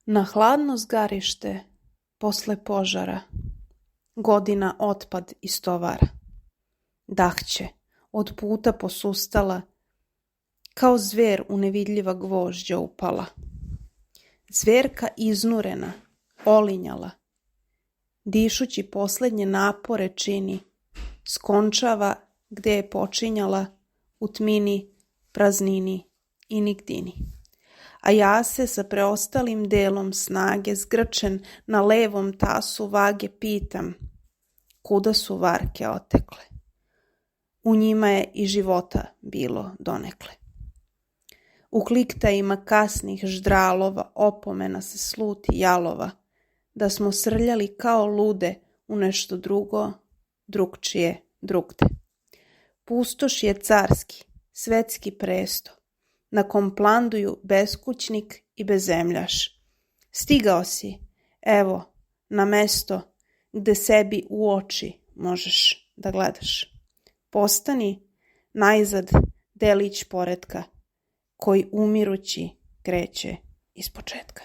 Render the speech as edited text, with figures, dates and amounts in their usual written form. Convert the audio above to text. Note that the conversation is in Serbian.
Na hladno zgarište posle požara godina otpad istovara. Dahće od puta posustala, kao zver u nevidljiva gvožđa upala. Zverka iznurena, olinjala, dišući poslednje napore čini, skončava gde je počinjala, u tmini, praznini i nigdini. A ja se sa preostalim delom snage zgrčen na levom tasu vage pitam, kuda su varke otekle? U njima je i života bilo donekle. U kliktajima kasnih ždralova opomena se sluti jalova, da smo srljali kao lude u nešto drugo, drugčije, drugde. Pustoš je carski, svetski presto, na kom planduju beskućnik i bezemljaš. Stigao si, evo, na mesto gde sebi u oči možeš da gledaš. Postani najzad delić poretka koji umirući kreće ispočetka.